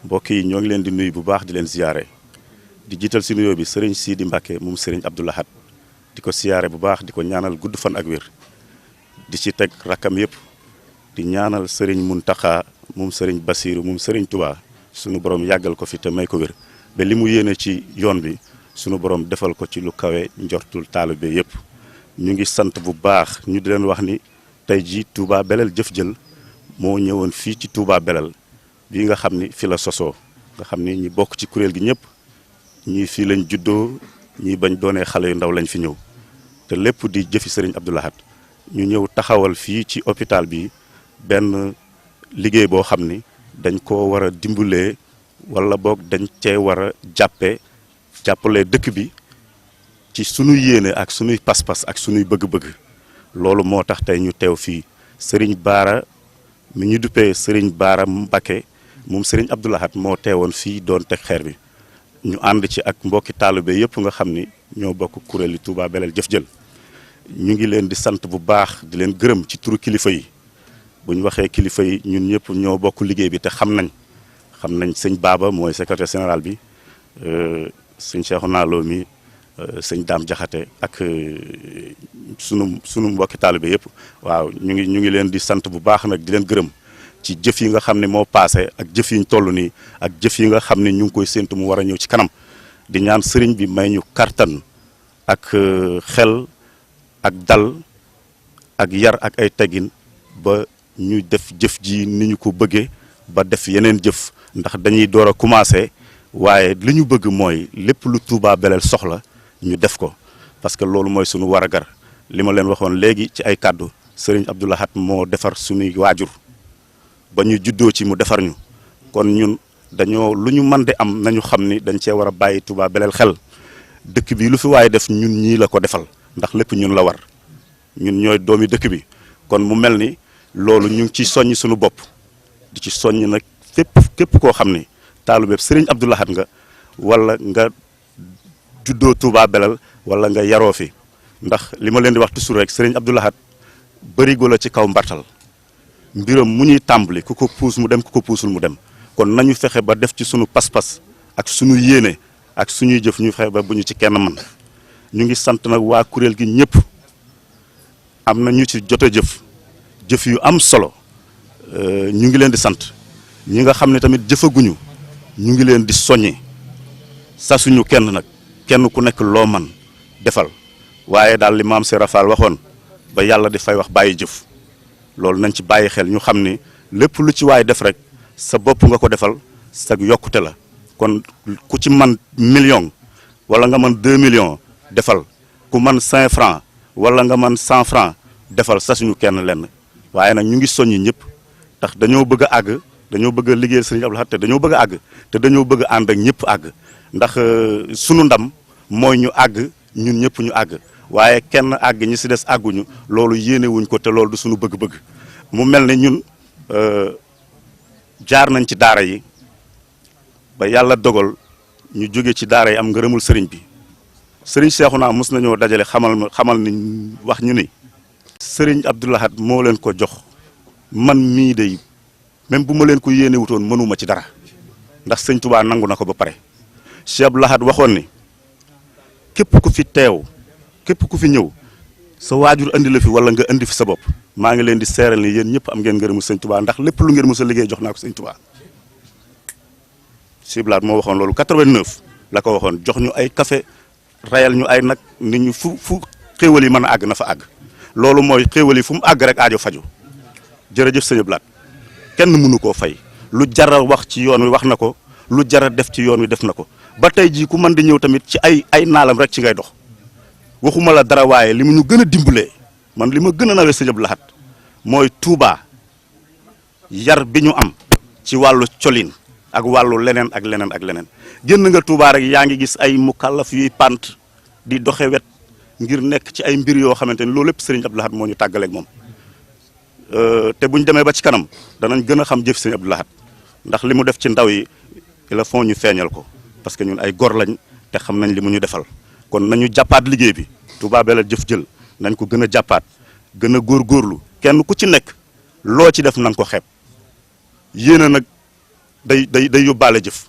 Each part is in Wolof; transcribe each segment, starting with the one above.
mbokk yi ñoo ngi leen di nuyu bu baax di leen ziyaare di jiital si nuyoo bi sëriñ Sidi Mbacke moom sëriñ Abdou Lahad di ko siyaare bu baax di ko ñaanal gudd fan ak wér di ci teg rakkam yëpp di ñaanal sëriñ Muntaxa moom sëriñ Basiiru moom sëriñ Touba sunu borom yàggal ko fi te may ko wér ba li mu yéene ci yoon bi sunu borom defal ko ci lu kawe njortul taalibe yëpp. ñu ngi sant bu baax ñu di leen wax ni tey jii Touba Belel Jëf Jël moo ñëwoon fii ci Touba Belel bii nga xam ni fi la sosoo nga xam ni ñi bokk ci kuréel gi ñëpp ñii fii lañ juddoo ñii bañ doonee xale yu ndaw lañ fi ñëw te lépp di jëfi sëriñ Abdou Lahad ñu ñëw taxawal fii ci hôpital bi benn liggéey boo xam ni dañ ko war a dimbalee wala boog dañ cee war a jàppale dëkk bi ci sunuy yéene ak sunuy pas-pas ak sunuy bëgg-bëgg loolu moo tax tey ñu teew fii sëriñ Baara mi ñu duppee sëriñ Baara Mbacke moom sëriñ Abdou Lahad moo teewoon fii doon teg xeer bi ñu ànd ci ak mbokki taalibe yëpp nga xam ni ñoo bokk kuréeli Touba Belel Jëf Jël ñu ngi leen di sant bu baax di leen gërëm ci turu kilifa yi bu ñu waxee kilifa yi ñun ñëpp ñoo bokk liggéey bi te xam nañ sëñ Baba mooy secrétaire général bi sëñ Cheikhouna Lo mi sëñ Daam Jaxate ak sunu mbokki taalibe yëpp waaw ñu ngi leen di sant bu baax nag di leen gërëm ci jëf yi nga xam ne moo paase ak jëf yi ñu toll nii ak jëf yi nga xam ne ñu ngi koy séntu mu war a ñëw ci kanam di ñaan sëriñ bi may ñu kartan ak xel ak dal ak yar ak ay teggin ba ñu def jëf ji ni ñu ko bëggee ba def yeneen jëf ndax dañuy door a commencé waaye li ñu bëgg mooy lépp lu Touba Belel soxla ñu def ko parce que loolu mooy sunu waragar li ma leen waxoon léegi ci ay kàddu sëriñ Abdou Lahad moo defar sunuy waajur ba ñu juddoo ci mu defar ñu kon ñun dañoo lu ñu mën di am nañu xam ni dañ cee war a bàyyi Touba Belel xel dëkk bi lu fi waaye def ñun ñii la ko defal ndax lépp ñun la war ñun ñooy doomi dëkk bi kon mu mel ni loolu ñu ngi ci soññ suñu bopp di ci soññ nag képp koo xam ni taalibe sëriñ Abdou Lahad nga wala nga juddoo Touba Belel wala nga yaroo fi ndax li ma leen di wax toujours rek sëriñ Abdou Lahad bërigo la ci kaw mbartal mbiram mu ñuy tàmbali ku ko puus mu dem ku ko puusul mu dem kon nañu fexe ba def ci sunu pas-pas ak sunu yéene ak suñuy jëf ñu fexe ba bu ñu ci kenn man ñu ngi sant nag waa kuréel gi ñëpp am na ñu ci jot a jëf yu am solo ñu ngi leen di sant ñi nga xam ne tamit jëfaguñu ñu ngi leen di soññe sasuñu kenn nag kenn ku nekk loo man defal waaye daal li maam Serap Fall waxoon ba yàlla di fay wax bàyyi jëf loolu nañ ci bàyyi xel ñu xam ni lépp lu ci waay def rek sa bopp nga ko defal sa yokkute la kon ku ci man million wala nga man 2 millions defal ku man 5 francs wala nga man 100 francs defal sasuñu kenn lenn waaye nag ñu ngi soññi ñëpp ndax dañoo bëgg a àgg dañoo bëgg a liggéeyal sëriñ Abdou Lahad te dañoo bëgg a àgg te dañoo bëgg a ànd ak ñëpp àgg ndax sunu ndam mooy ñu àgg ñun ñëpp ñu àgg waaye kenn àgg ñi si des àgguñu loolu yéene wuñ ko te loolu du suñu bëgg-bëgg mu mel ne ñun jaar nañ ci daara yi ba yàlla dogal ñu jóge ci daara yi am ngërëmul sëriñ bi sëriñ Cheikhouna mos nañoo dajale xamal ni wax ñu ni sëriñ Abdou Lahad moo leen ko jox man mii de même bu ma leen ko yéene wutoon mënuma ci dara ndax sëñ Touba nangu na ko ba pare Cheikh Abdou Lahad waxoon ni képp ku fi teew képp ku fi ñëw sa waajur andi la fi wala nga andi fi sa bopp maa ngi leen di seeral ni yéen ñëpp am ngeen ngërëmu sëñ Touba ndax lépp lu ngeen mos a liggéey jox naa ko sëñ Touba Cheikh Abdou Lahad moo waxoon loolu 89 la ko waxoon jox ñu ay café rayal ñu ay nag nit ñu fu xéewal yi mën a àgg na fa àgg loolu mooy xéewal yi fu mu àgg rek aajo faju jërëjëf sëñ Abdou Lahad kenn mënu koo fay lu jara wax ci yoon wi wax na ko lu jara def ci yoon wi def na ko ba tey jii ku mën di ñëw tamit ci ay naalam rek ci ngay dox waxuma la dara waaye li mu ñu gën a dimbalee man li ma gën a nawee sëñ Abdou Lahad mooy Touba yar bi ñu am ci wàllu colin ak wàllu leneen ak leneen ak leneen génn nga Touba rek yaa ngi gis ay mukallaf yuy pant di doxe wet ngir nekk ci ay mbir yoo xamante ni loolu lépp sëriñ Abdou Lahad moo ñu tàggaleeg moom te buñ demee ba ci kanam danañ gën a xam jëf sëriñ Abdou Lahad ndax li mu def ci ndaw yi il faut ñu feeñal ko parce que ñun ay gor lañ te xam nañ li mu ñu defal kon nañu jàppaat liggéey bi Touba Belel Jëf Jël nañ ko gën a jàppaat gën a góorgóorlu kenn ku ci nekk loo ci def na nga ko xeeb yéen a nag day yóbbaale jëf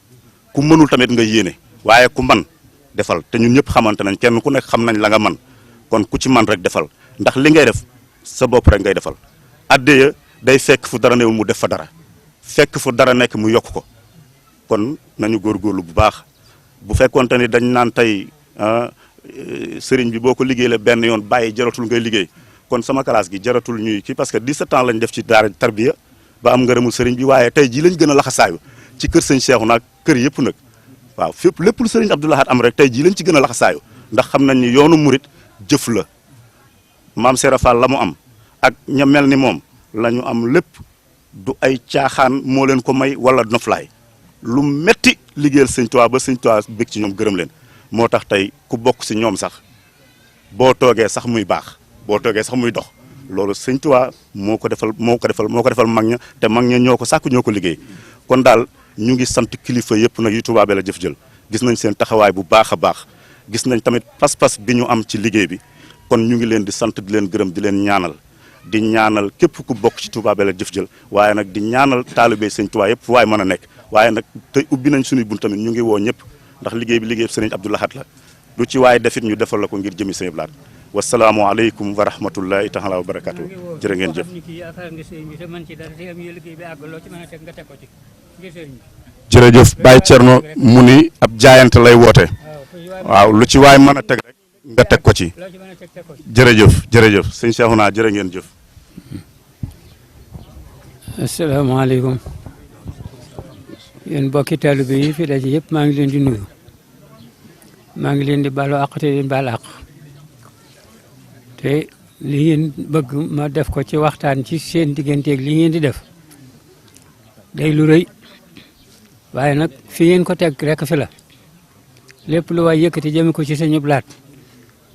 ku mënul tamit nga yéene waaye ku man defal te ñun ñëpp xamante nañ kenn ku nekk xam nañ la nga man kon ku ci man rek defal ndax li ngay def sa bopp rek ngay defal addeya day fekk fu dara newul mu def fa dara fekk fu dara nekk mu yokk ko kon nañu góorgóorlu bu baax bu fekkoonte ni dañ naan tey sëriñ bi boo ko liggéeyee benn yoon bàyyi jaratul ngay liggéey kon sama classe gi jaratul ñuy kii parce que 17 ans lañ def ci daara tarbiya ba am ngërëmul sëriñ bi waaye tey jii lañ gën a laxasaayu ci kër sëñ Cheikhu nag kër yëpp nag waaw fépp lépp lu sëriñ Abdou Lahad am rek tey jii lañ ci gën a laxasaayu ndax xam nañ ni yoonu murit jëf la maam Serap Fall la mu am ak ña mel ni moom la ñu am lépp du ay caaxaan moo leen ko may wala noflaay lu metti liggéeyal sëñ Tuubaa ba sëñ Tuubaa bég ci ñoom gërëm leen moo tax tey ku bokk si ñoom sax boo toogee sax muy baax boo toogee sax muy dox loolu sëñ Tuubaa moo ko defal mag ña te mag ña ñoo ko sàkk ñoo ko liggéey kon daal ñu ngi sant kilifa yëpp nag yu Touba Belel jëf jël gis nañ seen taxawaay bu baax a baax gis nañ tamit pas-pas bi ñu am ci liggéey bi kon ñu ngi leen di sant di leen gërëm di leen ñaanal képp ku bokk ci Touba Belel jëf jël waaye nag di ñaanal taalibe sëñ Tuubaa yëpp waaye mën a nekk waaye nag tey ubbi nañ suñuy bunt tamit ñu ngi woo ñëpp ndax liggéey bi liggéey sëriñ Abdou Lahad la lu ci waaye defit ñu defal la ko ngir jëmi sëñ Abdou Lahad wasalaamu aleykum wa rahmatullahi taala wa barakatu jërë ngeen jëf jërëjëf Baye Thierno mu ni ab jaayante lay woote waaw lu ci waay mën a teg rek nga teg ko ci jërëjëf sëñ Cheikhouna jërë ngeen jëf asalaamaaleykum yéen mbokki taalibe yi fi daje yëpp maa ngi leen di nuyu maa ngi leen di baalu àq te leen baal àq te li ngeen bëgg ma def ko ci waxtaan ci seen digganteeg li ngeen di def day lu rëy waaye nag fi ngeen ko teg rek fi la lépp lu waay yëkkati jëme ko ci sëñ Abdou Lahad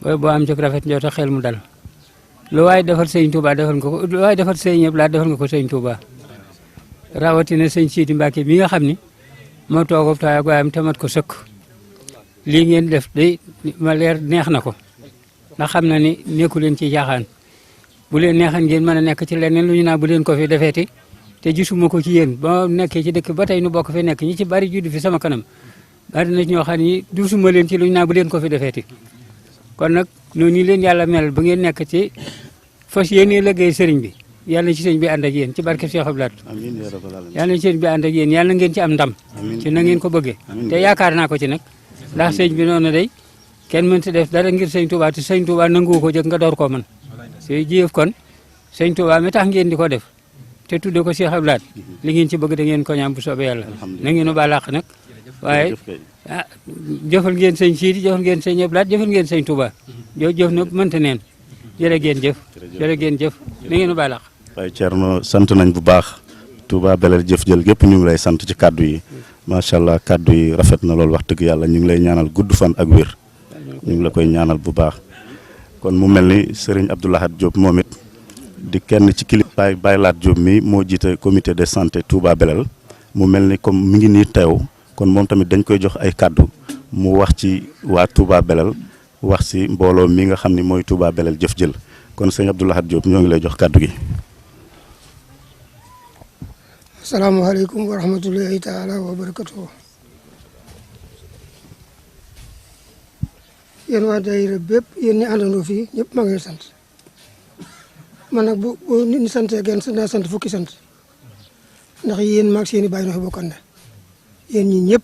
booy boo am ci rafet njort xel mu dal lu waay defal sëñ Touba defal nga ko lu waay defal sëñ Abdou Lahad defal nga ko sëñ Touba rawatina sëñ Sidi Mbacke bi nga xam ni moo toog taay waayam te mat ko sëkk lii ngeen def day ma leer neex na ko ndax xam na ni nekku leen ci jaaxaan bu leen neexan ngeen mën a nekk ci leneen lu ñu naa bu leen ko fi defeeti te gisuma ko ci yéen ba nekkee ci dëkk ba tey nu bokk fi nekk ñi ci bari judd fi sama kanam bari na ñoo xam ni gisuma leen ci lu ñu naa bu leen ko fi defeeti kon nag noonu ñu leen yàlla mel ba ngeen nekk ci fas yéene liggéey sëriñ bi yàlla na ci sëriñ bi ànd ak yéen ci barke Cheikh Abdou Lahad yàlla na ci sëriñ bi ànd ak yéen yàlla ngeen ci am ndam ci na ngeen ko bëggee te yaakaar naa ko ci nag ndax sëriñ bi noonu day kenn mënta def dara ngir sëñ Touba te sëñ Touba nangu ko jëkk nga door koo mën sooy jiyëf kon sëñ Touba mi tax ngeen di ko def te tudde ko Cheikh Abdou Lahad li ngeen ci bëgg da ngeen ko ñaam bu soobee yàlla na ngeen u baalaax nag waaye jëfal ngeen sëñ Sidi jëfal ngeen sëñ Abdou Lahad jëfal ngeen sëñ Touba jëf na mënta neen jërë ngeen jëf na ngeen u baalaax Baye Thierno sant nañ bu baax Touba Belel jëf jël gépp ñu ngi lay sant ci kaddu yi macha allah kaddu yi rafet na loolu wax dëgg yàlla ñu ngi lay ñaanal gudd fan ak wér ñu ngi la koy ñaanal bu baax kon mu mel ni Serigne Abdou Lahad Diop moom it di kenn ci kilifa Baye Laat Diop mi moo jiite comité de santé Touba Belel mu mel ni comme mi ngi nii teew kon moom tamit dañ koy jox ay kaddu mu wax ci waa Touba Belel wax ci mbooloo mi nga xam ni mooy Touba Belel jëf jël kon sëñ Abdou Lahad Diop ñoo ngi lay jox kaddu gi. asalaamaaleykum wa rahmatullahi taala wa barakatuh yéen waa daayira bépp yéen ñi àndandoo fii ñëpp maa ngi sant man nag bu nit ñi santee genn naa sant fukki sant ndax yéen maag seeni bàyyi na fi bokkan ne yéen ñi ñëpp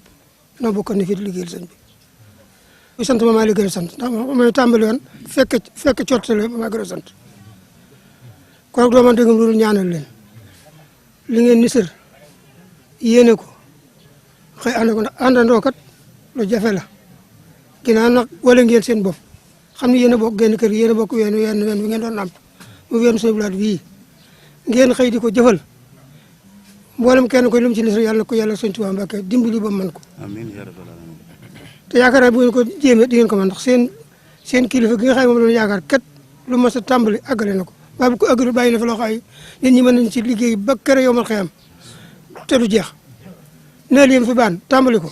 noo bokkan ne fii di liggéeyal sëñ bi bu sant ma maa li gën a sant ndax ma may tàmbali woon fekk cottale ma maa gën a sant kon nag doo man dégg loolu ñaanal leen li ngeen ni sër yéene ko xëy ànd ko ndax àndandoo kat lu jafe la ginnaaw nag wala ngeen seen bopp xam ne yéen a bokk genn kër yéen a bokk ween bi ngeen doon nàmp mu weenu sëñ Abdou Lahad bii ngeen xëy di ko jëfal mboolem kenn ko lim ci nisar yàlla ko yàlla sëñ Tuubaa Mbàkke dimbali ba man ko amiin yaa rabbal aalamiin te yaakaar naa bu ngeen ko jéemee di ngeen ko man ndax seen kilifa gi nga xam ne moom la yaakaar kat lu mas a tàmbali àggale na ko waaye bu ko àggalu bàyyi na fa loo xam nit ñi mën nañ ci liggéey ba kër yomal xëyam te du jeex nee leen fi baan tàmbali ko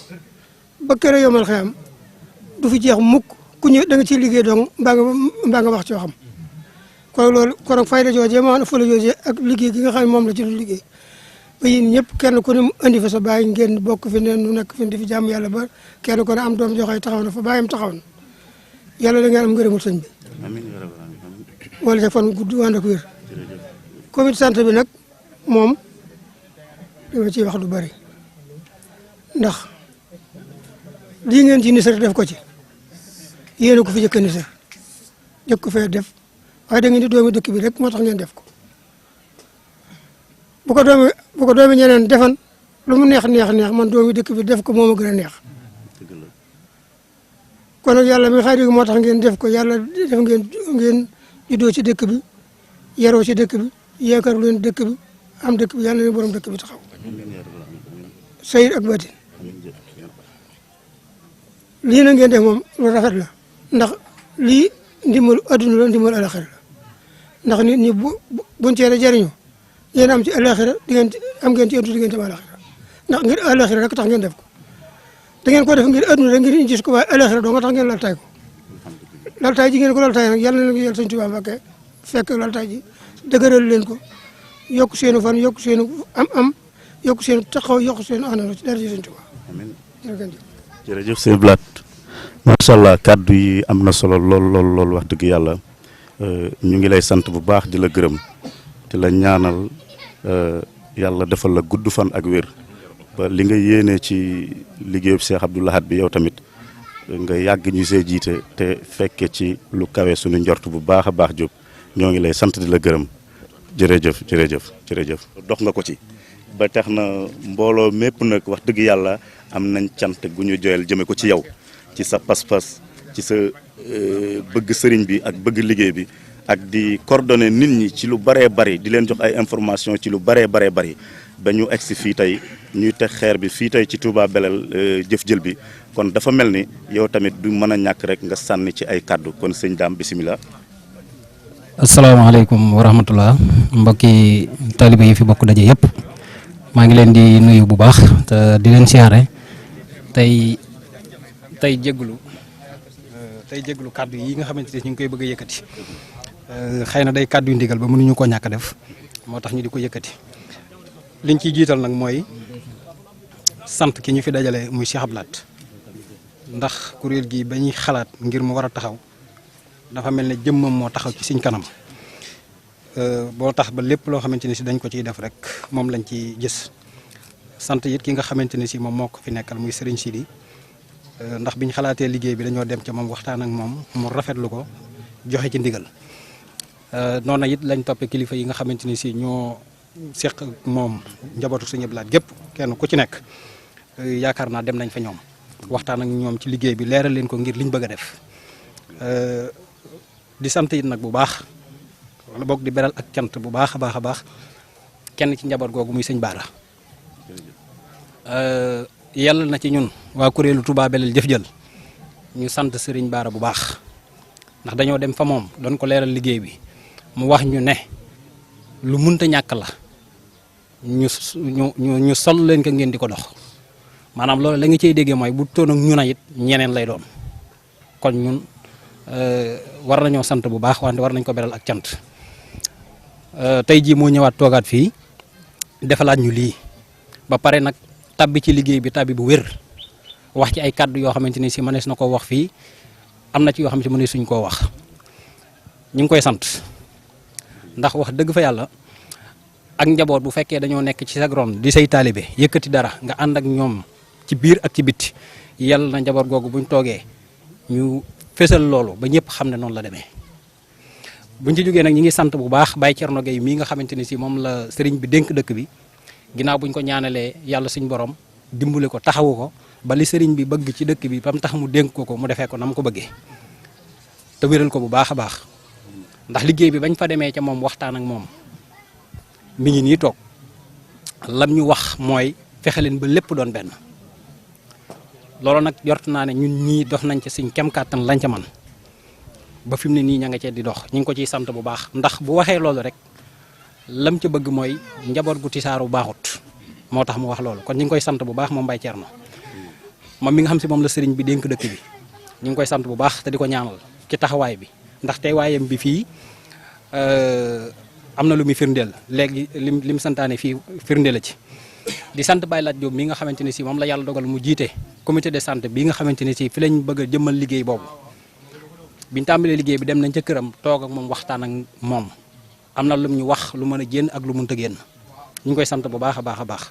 ba kër yomal xëyam du fi jeex mukk ku ñëw da nga ciy liggéey dong mbaa nga wax coo xam kon loolu kon nag fayda joojee ma fële joojee ak liggéey gi nga xam ne moom la ci du liggéey ba yéen ñëpp kenn ku ne indi fa sa baay ngeen bokk fi ne nu nekk fi di fi jàmm yàlla ba kenn ku ne am doom joxe taxaw na fa baayam taxaw na yàlla da ngeen am ngërëmul sëñ bi. wala sa fan gudd ànd ak wér. comité santé bi nag moom dama ciy wax du bari ndax lii ngeen ci nisar def ko ci yéen a ko fi jëkk nisar jëkk ko fee def waaye da ngeen di doomi dëkk bi rek moo tax ngeen def ko bu ko doomi ñeneen defan lu mu neex man doomi dëkk bi def ko moo ma gën a neex kon nag yàlla mi xaar moo tax ngeen def ko yàlla def ngeen juddoo ci dëkk bi yaroo ci dëkk bi yaakaar leen dëkk bi am dëkk bi yàlla leen borom dëkk bi taxaw sayir ak batin lii na ngeen def moom lu rafet la ndax lii ndimbal adduna la ndimbal alaxira la ndax nit ñi buñ cee la jariñu yéen am ci alaxira di ngeen am ngeen ci adduna di ngeen ci alaxira ndax ngir alaxira rek tax ngeen def ko da ngeen ko def ngir adduna rek ngir ñu gis ko waaye alaxira doo nga tax ngeen laltaay ko laltaay ji ngeen ko laltaay nag yàlla na leen ko yàlla Sëñ Tuubaa Mbàkke fekk laltaay ji dëgëral leen ko yokk seenu fan yokk seenu am yokk seenu taxaw yokk seenu àndandoo ci dara ji Sëñ Tuubaa jërëjëf sëñ Blaat macha allah kàddu yi am na solo lool wax dëgg yàlla ñu ngi lay sant bu baax di la gërëm di la ñaanal yàlla defal la gudd fan ak wér ba li nga yéene ci liggéeyub Cheikh Abdou Lahad bi yow tamit nga yàgg ñu see jiite te fekke ci lu kawe suñu njort bu baax a baax Diop ñoo ngi lay sant di la gërëm jërëjëf dox nga ko ci ba tax na mbooloo mépp nag wax dëgg yàlla am nañ cant gu ñu joyal jëme ko ci yow ci sa pas-pas ci sa bëgg sëriñ bi ak bëgg liggéey bi ak di coordonner nit ñi ci lu baree bari di leen jox ay information ci lu baree bari ba ñu egsi fii tey ñuy teg xeer bi fii tey ci Touba Belel jëf jël bi kon dafa mel ni yow tamit du mën a ñàkk rek nga sànni ci ay kàddu kon sëñ Daam bisimilah. asalaamaaleykum wa rahmatullah mbokki taalibe yi fi bokk daje yëpp maa ngi leen di nuyu bu baax te di leen siyaare tey jégalu kàddu yi nga xamante ne ñu ngi koy bëgg a yëkkati xëy na day kàddu yu ndigal ba mënuñu koo ñàkk def moo tax ñu di ko yëkkati liñ ciy jiital nag mooy sant ki ñu fi dajale muy Cheikh Abdou Lahad ndax kuréel gi ba ñuy xalaat ngir mu war a taxaw dafa mel ne jëmmam moo taxaw ci suñ kanam boo tax ba lépp loo xamante ne si dañ ko ciy def rek moom lañ ci gis sant it ki nga xamante ne si moom moo ko fi nekkal muy Serigne Sidi ndax biñ xalaatee liggéey bi dañoo dem ca moom waxtaan ak moom mu rafetlu ko joxe ci ndigal noonu it lañ toppee kilifa yi nga xamante ni si ñoo seq moom njabootu Sëñ Abdou Lahad gépp kenn ku ci nekk yaakaar naa dem nañ fa ñoom waxtaan ak ñoom ci liggéey bi leeral leen ko ngir liñ bëgg a def di sant it nag bu baax wala boog di beral ak cant bu baax a baax kenn ci njaboot googu muy sëñ Baara yàlla na ci ñun waa kuréelu Touba Belel jëf jël ñu sant Serigne Baara bu baax ndax dañoo dem fa moom doon ko leeral liggéey bi mu wax ñu ne lu munta ñàkk la ñu sol leen ko ngeen di ko dox maanaam loolu la nga cey déggee mooy bu toon ak ñun a it ñeneen lay doon kon ñun war nañoo sant bu baax wante war nañ ko beral ak cant tey jii moo ñëwaat toogaat fii defalaat ñu lii ba pare nag tabbi ci liggéey bi tabbi bu wér wax ci ay kàddu yoo xamante ni si mënees na koo wax fii am na ci yoo xam ne mënees suñ koo wax ñu ngi koy sant ndax wax dëgg fa yàlla ak njaboot bu fekkee dañoo nekk ci sa ron di say taalibe yëkkati dara nga ànd ak ñoom ci biir ak ci bitti yàlla na njaboot googu buñ toogee ñu fésal loolu ba ñëpp xam ne noonu la demee buñ ci jógee nag ñi ngi sant bu baax Baye Thierno Gueye mii nga xamante ni si moom la sëriñ bi dénk dëkk bi ginnaaw buñ ko ñaanalee yàlla suñ borom dimbale ko taxawu ko ba li sëriñ bi bëgg ci dëkk bi ba mu tax mu dénk ko mu defee ko na mu ko bëggee te wéral ko bu baax a baax ndax liggéey bi bañ fa demee ca moom waxtaan ak moom mi ngi nii toog lam ñu wax mooy fexe leen ba lépp doon benn loolu nag jort naa ne ñun ñii dox nañ ca suñ kem kàttan lañ ca man ba fi mu ne nii ña nga cee di dox ñu ngi ko ciy sant bu baax ndax bu waxee loolu rek lam ca bëgg mooy njaboot gu tisaaru baaxut moo tax mu wax loolu kon ñu ngi koy sant bu baax moom Baye Thierno moom mi nga xam si moom la sëriñ bi dénk dëkk bi ñu ngi koy sant bu baax te di ko ñaanal ci taxawaay bi ndax tey waayam bi fii am na lu muy firndeel léegi lim santaane fii firnde la ci. di sant Baye Lat Diop mi nga xamante ne si moom la yàlla dogal mu jiite comité de santé bi nga xamante ne si fi lañ bëgg a jëmmal liggéey boobu biñ tàmbalee liggéey bi dem nañ ca këram toog ak moom waxtaan ak moom am na lu ñu wax lu mën a génn ak lu mënta génn ñu ngi koy sant bu baax a baax a baax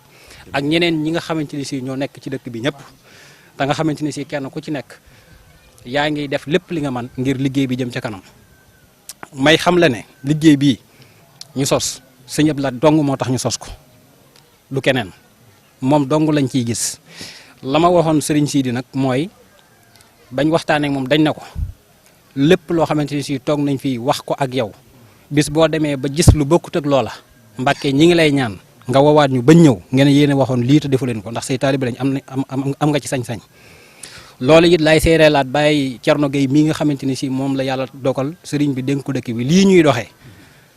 ak ñeneen ñi nga xamante ne si ñoo nekk ci dëkk bi ñëpp te nga xamante ne si kenn ku ci nekk yaa ngi def lépp li nga man ngir liggéey bi jëm ca kanam may xam la ne liggéey bii ñu sos Sëñ Abdou Lahad dong moo tax ñu sos ko du keneen moom dong lañ ciy gis la ma waxoon Serigne Sidi nag mooy bañ waxtaanee moom dañ ne ko lépp loo xamante ni si toog nañ fii wax ko ak yow bis boo demee ba gis lu bokkut ak loola Mbàkke ñi ngi lay ñaan nga woowaat ñu bañ ñëw ngeen yéene waxoon lii te defu leen ko ndax say taalibe lañ am nga ci sañ-sañ. loolu it lay seereelaat Baye Thierno Gueye mii nga xamante ni si moom la yàlla dogal Serigne bi dénk ko dëkk bi lii ñuy doxee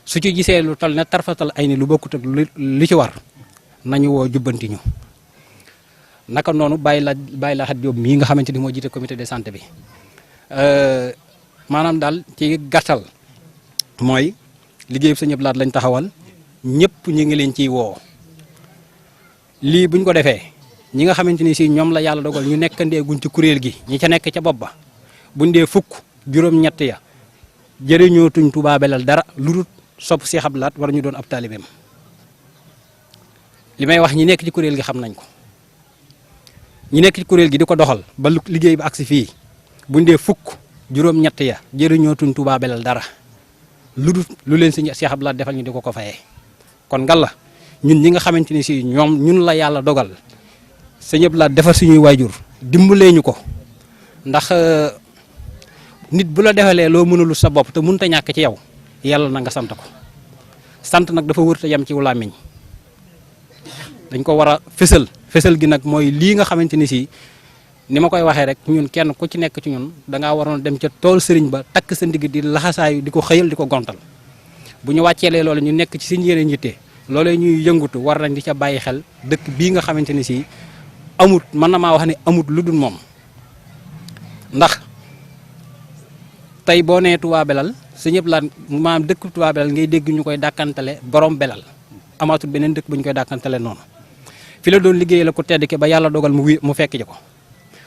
su ci gisee lu tal ne tarfatal ay ni lu bokkut ak li ci war. nañu woo jubbanti ñu naka noonu Baye Lat Diop mii nga xamante ni moo jiite comité de santé bi maanaam daal ci gàttal mooy liggéey Sëñ Abdou Lahad lañ taxawal ñëpp ñu ngi leen ciy woo lii buñ ko defee ñi nga xamante ni si ñoom la yàlla dogal ñu nekkandeeguñ ci kuréel gi ñi ca nekk ca bopp ba buñ dee fukk juróom-ñett ya jëriñootuñ Touba Belel dara lu dul sopp Cheikh Abdou Lahad war ñu doon ab taalibeem li may wax ñi nekk ci kuréel gi xam nañ ko ñi nekk ci kuréel gi di ko doxal ba liggéey bi agsi fii buñ dee fukk juróom-ñett ya jëriñootuñ Touba Belel dara lu leen si Cheikh Abdou Lahad defal ñu di ko fayee kon ngalla ñun ñi nga xamante ni si ñun la yàlla dogal Sëñ Abdou Lahad defar suñuy waajur dimbalee ñu ko ndax nit bu la defalee loo mënulu sa bopp te mënut a ñàkk ci yow yàlla na nga sant ko sant nag dafa wër te yem ci làmmiñ dañ ko war a fësal gi nag mooy lii nga xamante ni si ni ma koy waxee rek ñun kenn ku ci nekk ci ñun dangaa waroon dem ca tool sëriñ ba takk sa ndigg di laxasaayu di ko xëyal di ko gontal bu ñu wàcceelee loolu ñu nekk ci suñu yeneen yitte loolee ñuy yëngutu war nañ di ca bàyyi xel dëkk bii nga xamante ni si amut mën na maa wax ne amut lu dul moom ndax tey boo nee Touba Belel Sëñ Abdou Lahad maam dëkk Touba Belel ngay dégg ñu koy dàkkantale borom Belel amaatul beneen dëkk bu ñu koy dàkkantale noonu fi la doon liggéey la ko tedd ke ba yàlla dogal mu fekk ji ko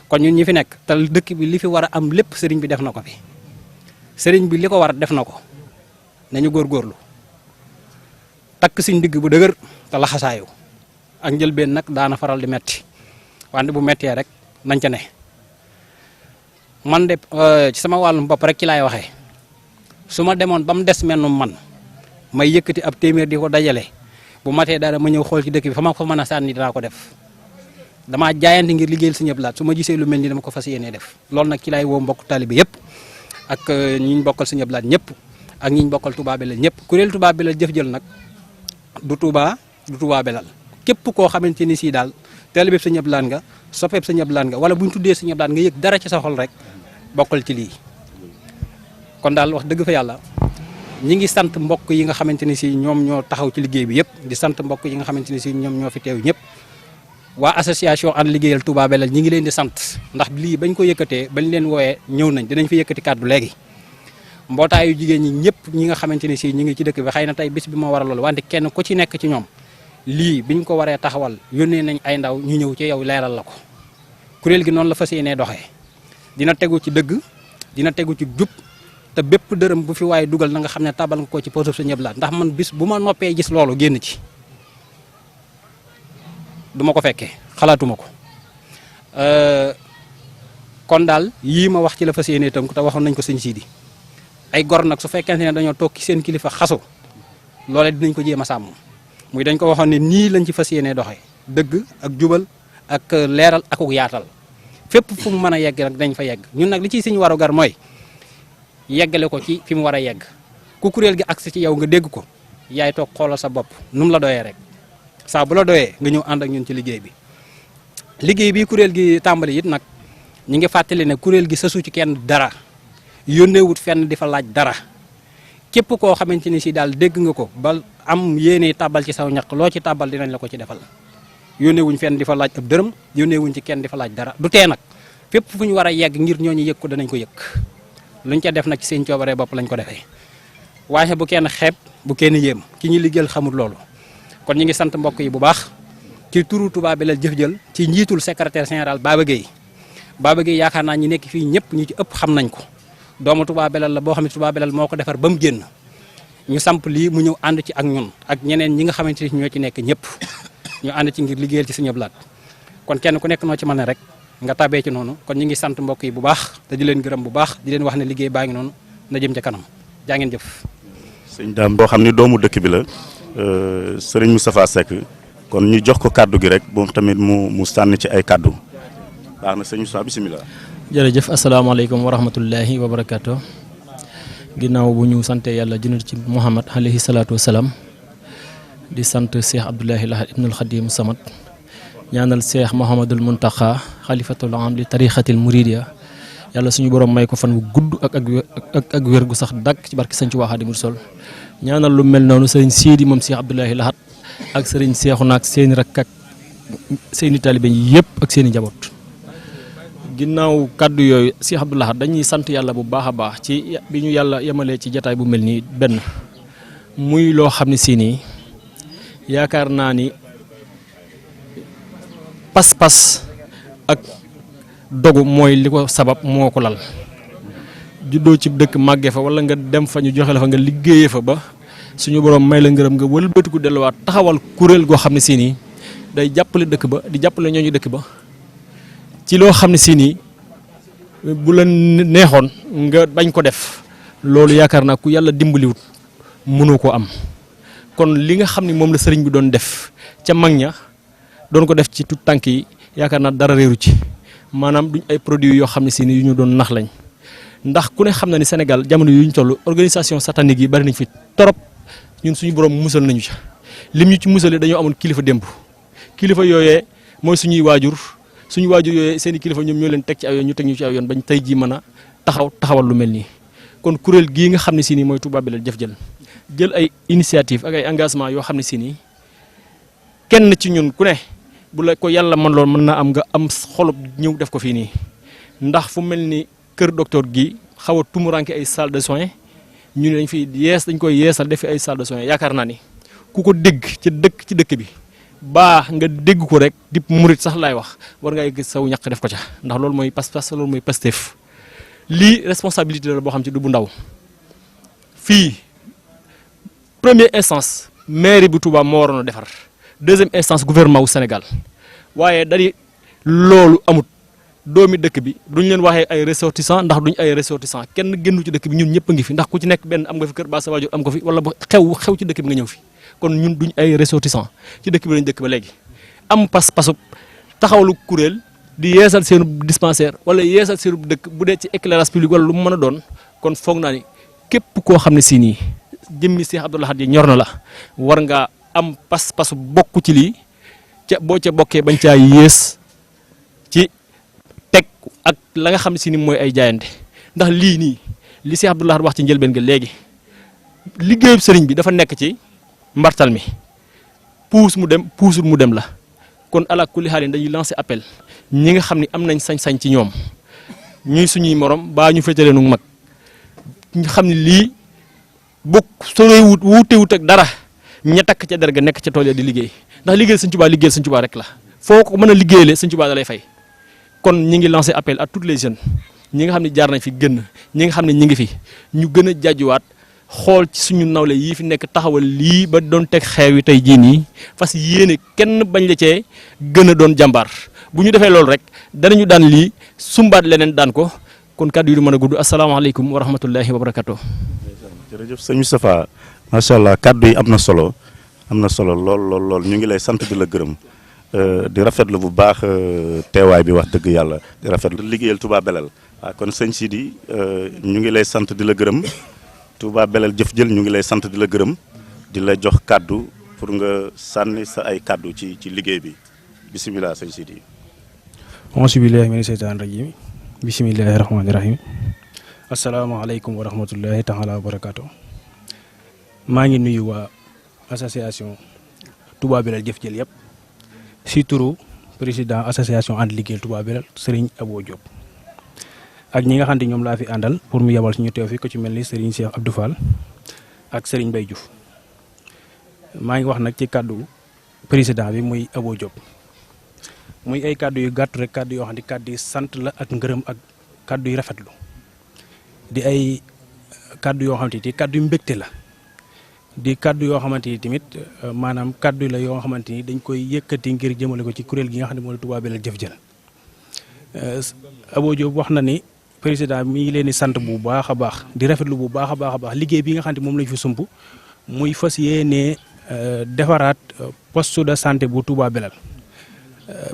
kon ñun ñi fi nekk te dëkk bi li fi war a am lépp sëriñ bi def na ko fi sëriñ bi li ko war def na ko nañu góorgóorlu takk suñ digg bu dëgër te laxasaayu ak njëlbeen nag daana faral di metti wante bu mettee rek nañ ca ne man de ci sama wàllum bopp rek ci laay waxee su ma demoon ba mu des mennum man may yëkkati ab téeméer di ko dajale bu matee dara ma ñëw xool ci dëkk bi fa ma ko mën a sànni dinaa ko def damaa jaayante ngir liggéeyal Sëñ Abdou Lahad su ma gisee lu mel ni dama ko fas yéenee def loolu nag ci laay woo mbokk taalibe yëpp ak ñi ñu bokkal Sëñ Abdou Lahad ñëpp ak ñi ñu bokkal Touba Belel ñëpp kuréel Touba Belel jëf jël nag du Touba Belel képp koo xamante ni si daal taalibe Sëñ Abdou Lahad nga soppeeb Sëñ Abdou Lahad nga wala bu ñu tuddee Sëñ Abdou Lahad nga yëg dara ci sa xol rek bokkal ci lii kon daal wax dëgg fa yàlla ñi ngi sant mbokk yi nga xamante ni si ñoom ñoo taxaw ci liggéey bi yëpp di sant mbokk yi nga xamante ni si ñoom ñoo fi teew ñëpp waa association ànd liggéeyal Touba Belel ñi ngi leen di sant ndax lii bañ ko yëkkatee bañ leen wooyee ñëw nañ dinañ fi yëkkati kàddu léegi mbootaayu jigéen ñi ñëpp ñi nga xamante ni si ñi ngi ci dëkk bi xëy na tey bis bi moo waral loolu wante kenn ku ci nekk ci ñoom lii biñ ko waree taxawal yónnee nañ ay ndaw ñu ñëw ci yow leeral la ko kuréel gi noonu la fas yéenee doxee dina tegu ci dëgg dina tegu ci jub te bépp dërëm bu fi waaye dugal na nga xam ne tabal nga ko ci poosub Sëñ Abdou Lahad ndax man bis bu ma noppee gis loolu génn ci duma ko fekkee xalaatuma ko kon daal yii ma wax ci la fas yéenee tënk te waxoon nañ ko Sëñ Sidi ay gor nag su fekkente ne dañoo toog ci seen kilifa xasu loole dinañ ko jéem a sàmm muy dañ ko waxoon ne nii lañ ci fas yéenee doxee dëgg ak jubal ak leeral ak yaatal fépp fu mu mën a yegg nag dañ fa yegg ñun nag li ciy suñu waru gar mooy yeggale ko ci fi mu war a yegg ku kuréel gi agsi ci yow nga dégg ko yaay toog xoolal sa bopp nu mu la doyee rek saa bu la doyee nga ñëw ànd ak ñun ci liggéey bi kuréel gi tàmbali it nag ñi ngi fàttali ne kuréel gi sasu ci kenn dara yónneewut fenn di fa laaj dara képp koo xamante ni si daal dégg nga ko ba am yéene tàbbal ci saw ñaq loo ci tàbbal dinañ la ko ci defal yónneewuñ fenn di fa laaj ab dërëm yónneewuñ ci kenn di fa laaj dara du tee nag fépp fu ñu war a yegg ngir ñooñu yëg ko danañ ko yëg luñ ca def nag ci seen coobare bopp lañ ko defee waaye bu kenn xeeb bu kenn yéem ki ñu liggéeyal xamul loolu kon ñu ngi sant mbokk yi bu baax ci turu Touba Belel Jëf Jël ci njiitul secrétaire général Baba Gueye yaakaar naa ñi nekk fii ñëpp ñu ci ëpp xam nañ ko doomu Touba Belel la boo xam ne Touba Belel moo ko defar ba mu génn ñu samp lii mu ñëw ànd ci ak ñun ak ñeneen ñi nga xamante ni ñoo ci nekk ñëpp ñu ànd ci ngir liggéeyal ci Sëñ Abdou Lahad kon kenn ku nekk noo ci mën ne rek nga tabee ci noonu kon ñu ngi sant mbokk yi bu baax te di leen gërëm bu baax di leen wax ne liggéey baa ngi noonu na jëm ca kanam jaa ngeen jëf. sëñ Dame boo xam ne doomu dëkk bi la sëriñ Moustapha Seck kon ñu jox ko kàddu gi rek moom tamit mu sànni ci ay kàddu baax na sëñ Moustapha bisimilah. jërëjëf asalaamaaleykum wa rahmatullahi wa barakaatu ginnaaw bu ñu sante yàlla junit ci Muhammad alayhi salaatu wasalaam di sant Cheikh Abdoulahi Lahad ibnul Khadim Samad ñaanal Cheikh Mouhamadul Muntaqa xalifatul am li tarixatil muridiya yàlla suñu borom may ko fan bu gudd ak wér gu sax dàkk ci barki sëñ Tuubaa Xaadimu Rasuul ñaanal lu mel noonu sëriñ Siidi moom Cheikh Abdoulahi Lahad ak sëriñ Seexuna ak seeni rakk ak seeni taalibe yëpp ak seeni njaboot. ginnaaw kàddu yooyu Cheikh Abdou Lahad dañuy sant yàlla bu baax a baax ci bi ñu yàlla yemalee ci jataay bu mel nii benn muy loo xam ne si nii yaakaar naa ni pas-pas ak dogu mooy li ko sabab moo ko lal juddoo ci dëkk màggee fa wala nga dem fa ñu joxe la fa nga liggéeyee fa ba suñu borom may la ngërëm nga wëlbatiku delluwaat taxawal kuréel goo xam ne si nii day jàppale dëkk ba di jàppale ñooñu dëkk ba ci loo xam ne si nii bu la neexoon nga bañ ko def loolu yaakaar naa ku yàlla dimbaliwut mënoo ko am kon li nga xam ne moom la sëriñ bi doon def ca mag ña doon ko def ci tout tànk yi yaakaar naa dara réeru ci maanaam duñ ay produits yoo xam ne si nii yu ñu doon nax lañ ndax ku ne xam na ni Sénégal jamono yu ñu toll organisation satanique yi bari nañ fi torop ñun suñu borom musal nañu ca lim ñu ci musalee dañoo amoon kilifa démb kilifa yooyee mooy suñuy waajur yooyee seen i kilifa ñoom ñoo leen teg ci aw yoon ñu teg ñu ci aw yoon bañ tey jii mën a taxawal lu mel nii kon kuréel gii nga xam ne si nii mooy Touba Belel Jëf jël ay initiative ak ay engagement yoo xam ne si nii kenn ci ñun ku ne bu la ko yàlla man lool mën naa am nga am xolub ñëw def ko fii nii ndax fu mel ni kër docteur gi xaw a tumuranke ay salle de soins ñu ne dañ koy yeesal def ay salle de soins yaakaar naa ni ku ko dégg ci dëkk bi baa nga dégg ko rek di murit sax laay wax war ngay gis saw ñaq def ko ca ndax loolu mooy pas-pas loolu mooy Pastef lii responsabilité la boo xam ci du bu ndaw fii première instance mairie bu Touba moo waroon a defar deuxième instance gouvernement wu Sénégal waaye dari loolu amut doomi dëkk bi duñ leen waxee ay ressortissant ndax duñ ay ressortissant kenn génnu ci dëkk bi ñun ñëpp a ngi fi ndax ku ci nekk benn am nga fi kër ba sa waajur am ko fi wala bu xew ci dëkk bi nga ñëw fi kon ñun duñ ay ressortissant ci dëkk bi lañ dëkk ba léegi am pas-pasu taxawlu kuréel di yeesal seenu dispensaire wala yeesal seenu dëkk bu dee ci éclairage public wala lu mu mën a doon kon foog naa ni képp koo xam ne si nii jëmmi Cheikh Abdou Lahad yi ñor na la war ngaa am pas-pasu bokk ci lii ca boo ca bokkee bañ caa yées ci teg ak la nga xam ne si ni mooy ay jaayante ndax lii nii li Cheikh Abdou Lahad wax ci njëlbeen ga léegi liggéeyub sëriñ bi dafa nekk ci mbartal mi puusul mu dem la kon ala kulli xaalin dañuy lancer appel ñi nga xam ne am nañ sañ-sañ ci ñoom ñuy suñuy morom baa ñu féetale nu mag ñu xam ne lii bokk solo wuutewut ak dara ña takk ca der ga nekk ca tool ya di liggéey ndax liggéeyal Sëñ Tuubaa rek la foo ko mën a liggéeyale Sëñ Tuubaa da lay fay kon ñi ngi lancer appel à tous les jeunes ñi nga xam ne jaar nañ fi gën ñi nga xam ne ñi ngi fi ñu gën a jaajuwaat xool ci suñu nawle yii fi nekk taxawal lii ba doon teg xeew yi tey jii nii fas yéene kenn bañ la cee gën a doon jàmbaar bu ñu defee loolu rek danañu daan lii sumbaat leneen daan ko kon kàddu yi du mën a gudd asalaamaaleykum wa rahmatullahi wa barakatuh. jërëjëf sëñ Moustapha macha allah kàddu yi am na solo lool ñu ngi lay sant di la gërëm di rafetlu bu baax teewaay bi wax dëgg yàlla di rafetlu liggéeyal Touba Belel waaw kon sëñ Sidi ñu ngi lay sant di la gërëm Touba Belel Jëf ñu ngi lay sant di la gërëm di la jox kàddu pour nga sànni sa ay kàddu ci liggéey bi bisimilah sëñ Sidi. auzu billaahi mina seytaani rajiim bismillaahi rahmaani rahiim asalaamaaleykum wa rahmatullahi taala wa barakaatu. maa ngi nuyu waa association Touba Belel Jëf yëpp si turu président association ànd liggéeyal Touba Belel Serigne Abo Diop ak ñi nga xam ne ñoom laa fi àndal pour mu yebal suñu teew fi ko ci mel ni Serigne Cheikh Abdou Fall ak Serigne Mbaye Diouf maa ngi wax nag ci kàddu président bi muy Abo Diop muy ay kàddu yu gàtt rek kàddu yoo xam ne kàddu yi sant la ak ngërëm ak kàddu yu rafetlu di ay kàddu yoo xamante ni kàddu yu mbégte la di kàddu yoo xamante ni tamit maanaam kàddu la yoo xamante ni dañ koy yëkkati ngir jëmale ko ci kuréel gi nga xam ne moo di Touba Belel Jëf Jël Abo Diop wax na ni président mi ngi leen di sant bu baax a baax di rafetlu bu baax a baax liggéey bi nga xam ne moom lañ fi sump muy fas yéene defaraat poste de santé bu Touba Belel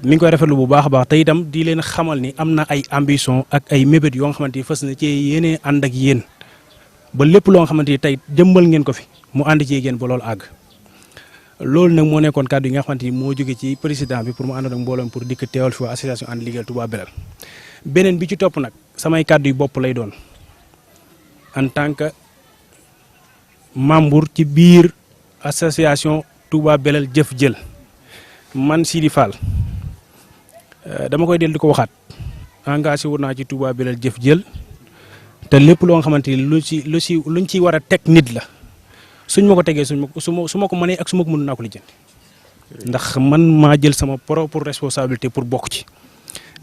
mi ngi koy rafetlu bu baax a baax te itam di leen xamal ni am na ay ambition ak ay mébét yoo nga xamante ni fas na ci yéene ànd ak yéen ba lépp loo nga xamante ni tey jëmmal ngeen ko fi mu ànd ci yéen ba loolu àgg loolu nag moo nekkoon kàddu yi nga xamante ni moo jóge ci président bi pour mu àndoon ak mbooloom pour dikk teewal fi waa association ànd liggéeyal Touba Belel beneen bi ci topp nag samay kàddu yu bopp lay doon en tant que membre ci biir association Touba Belel Jëf Jël man Sidi Fall dama koy del di ko waxaat engagé wu naa ci Touba Belel Jëf Jël te lépp loo nga xamante ni luñ ci war a teg nit la suñ ma ko tegee su ma ko mënee ak su ma ko mënul naa ko lijjanti ndax man maa jël sama propre responsabilité pour bokk ci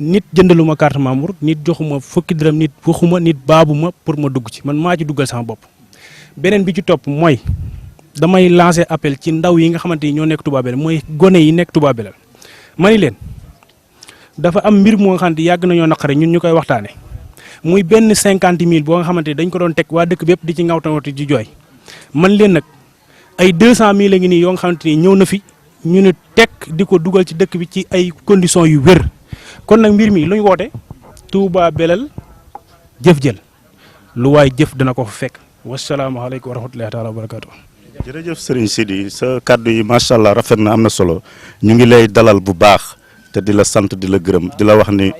nit jëndaluma carte membre nit joxuma fukki dërëm nit waxuma nit baabuma pour ma dugg ci man maa ci duggal sama bopp. beneen bi ci topp mooy damay lancer appel ci ndaw yi nga xamante ni ñoo nekk Touba Belel mooy gone yi nekk Touba Belel ma ni leen dafa am mbir moo nga xamante yàgg nañoo naqare ñun ñu koy waxtaane muy benn 50 000 boo nga xamante ni dañ ko doon teg waa dëkk bépp di ci ngawtawati di jooy man leen nag ay 200 000 la ngi nii yoo nga xamante ni ñëw na fi ñu ne teg di ko dugal ci dëkk bi ci ay conditions yu wér kon nag mbir mi lu ñu woote Touba Belel Jëf Jël lu waay jëf dana ko fa fekk wasalaamaaleykum wa rahmatulahi taala wa barakaatu. jërëjëf Serigne Sidi sa kàddu yi macha allah rafet na am na solo ñu ngi lay dalal bu baax te di la sant di la gërëm di la wax ni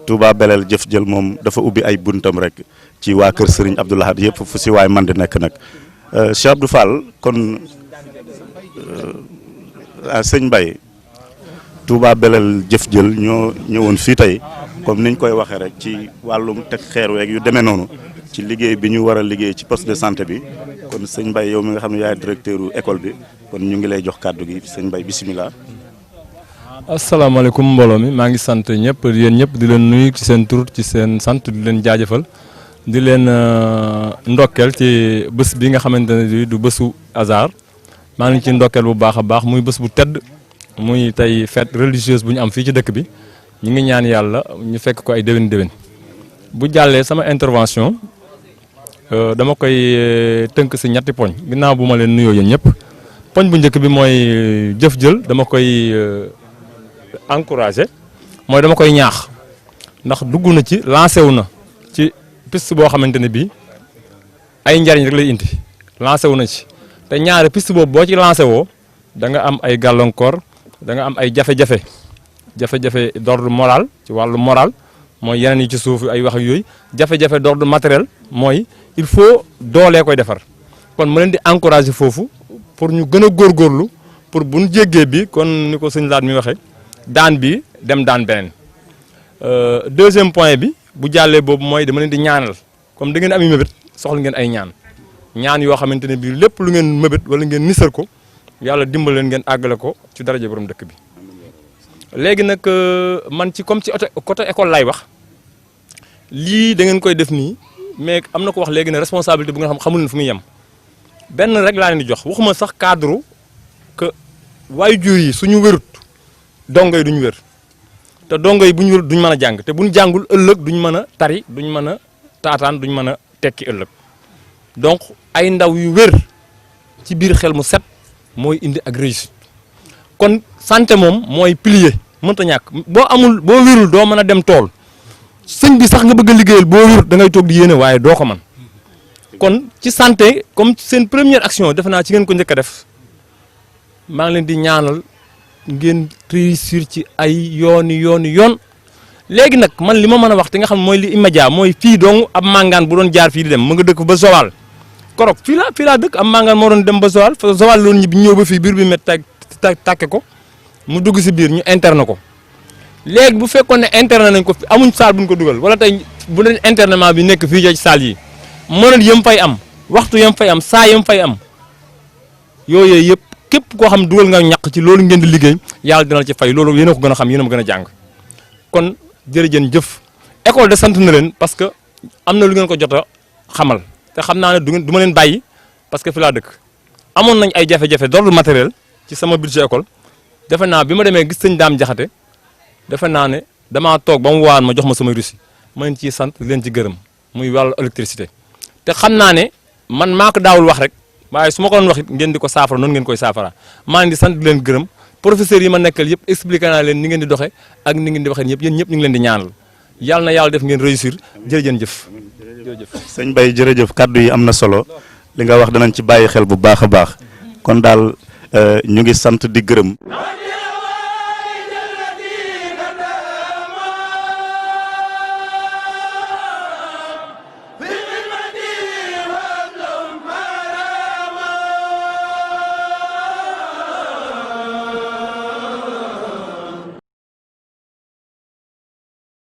Touba Belel Jëf Jël moom dafa ubbi ay buntam rek ci waa kër Serigne Abdou Lahad yëpp fu si waay man di nekk nag Cheikh Abdou Fall kon sëñ Mbaye Touba Belel Jëf Jël ñoo ñëwoon fii tey comme niñ koy waxee rek ci wàllum teg xeer weeg yu demee noonu ci liggéey bi ñu war a liggéey ci poste de santé bi kon sëñ Mbaye yow mi nga xam ne yaay directeur école bi kon ñu ngi lay jox kàddu gi sëñ Mbaye bisimilah. asalaamaaleykum mbooloo mi maa ngi sant ñëpp yéen ñëpp di leen nuyu ci seen tur ci seen sant di leen jaajëfal di leen ndokkeel ci bés bi nga xamante ne du bésu hasard maa ngi ci ndokkeel bu baax a baax muy bés bu tedd muy tey fête religieuse bu ñu am fii ci dëkk bi ñu ngi ñaan yàlla ñu fekk ko ay déwén bu jàllee sama intervention dama koy tënk si ñetti poñ ginnaaw bu ma leen nuyoo yéen ñëpp poñ bu njëkk bi mooy jëf jël dama koy encouragé mooy dama koy ñaax ndax dugg na ci lancé wu na ci piste boo xamante ne bii ay njariñ rek lay indi lancé wu na ci te ñaari piste boobu boo ci lancé woo da nga am ay gàllankoor da nga am ay jafe-jafe d'ordre moral ci wàllu moral mooy yeneen yi ci suuf ay wax ak yooyu jafe-jafe d'ordre matériel mooy il faut doolee koy defar kon ma leen di encouragé foofu pour ñu gën a góorgóorlu pour bu ñu jéggee bi kon ni ko sëñ Laat mi waxee daan bi dem daan beneen deuxième point bi bu jàllee boobu mooy dama leen di ñaanal comme da ngeen am mébét soxla ngeen ay ñaan yoo xamante ne bii lépp lu ngeen mébét wala ngeen nisar ko yàlla dimbal leen ngeen àggale ko ci daraja borom dëkk bi. léegi nag man ci comme ci côté école lay wax lii da ngeen koy def nii mais am na ko wax léegi ne responsabilité bu nga xam xamul ne fu muy yem benn rek laa leen di jox waxuma sax cadre que waajur yi suñu wérut dongo yi duñu wér te dongo yi bu ñu wérut duñ mën a jàng te buñ jàngul ëllëg duñ mën a tari duñ mën a taataan duñ mën a tekki ëllëg donc ay ndaw yu wér ci biir xel mu set mooy indi ak réussite kon santé moom mooy pilier mënta ñàkk boo wérul doo mën a dem tool sëñ bi sax nga bëgg a liggéeyal boo wér da ngay toog di yéene waaye doo ko man kon ci santé comme seen première action defe naa ci ngeen ko njëkk a def maa ngi leen di ñaanal ngeen réussir ci ay yoon léegi nag man li ma mën a wax te nga xam mooy li immédiat mooy fii dong ab màngaan bu doon jaar fii di dem mu nga dëkk ba Joal korok fii laa dëkk ab màngaan moo doon dem ba Joal fa Joal loolu ñibbi ñëw ba fii biir bi met tàkke ko mu dugg si biir ñu interne ko léegi bu fekkoon ne interne nañ ko fi amuñ salle buñ ko dugal wala tey bu leen internement bi nekk fii ci salle yi mënal yëm fay am waxtu yam fay am saa yam fay am yooyu yëpp képp koo xam dugal nga ñàq ci loolu ngeen di liggéey yàlla dina la ci fay loolu yéen a ko gën a xam yéen a ma gën a jàng kon jërëjëf jëf école de sant na leen parce que am na lu ngeen ko jot a xamal te xam naa ne du ma leen bàyyi parce que fi laa dëkk amoon nañ ay jafe-jafe d'ordre matériel ci sama budget école defe naa bi ma demee gis sëñ Daam Jaxate defe naa ne damaa toog ba mu waan ma jox ma sama reçu ma leen ciy sant leen ci gërëm muy wàllu électricité te xam naa ne man maa ko daawul wax rek waaye su ma ko doon wax it ngeen di ko saafara noonu ngeen koy saafara maa ngi di sant di leen gërëm professeurs yi ma nekkal yëpp expliqué naa leen ni ngeen di doxee ak ni ngeen di waxee ñëpp yéen ñëpp ñu ngi leen di ñaanal yàlla na yàlla def ngeen réussir jërëjëf. sëñ Baye jërëjëf kaddu yi am na solo li nga wax danañ ci bàyyi xel bu baax a baax kon daal ñu ngi sant di gërëm.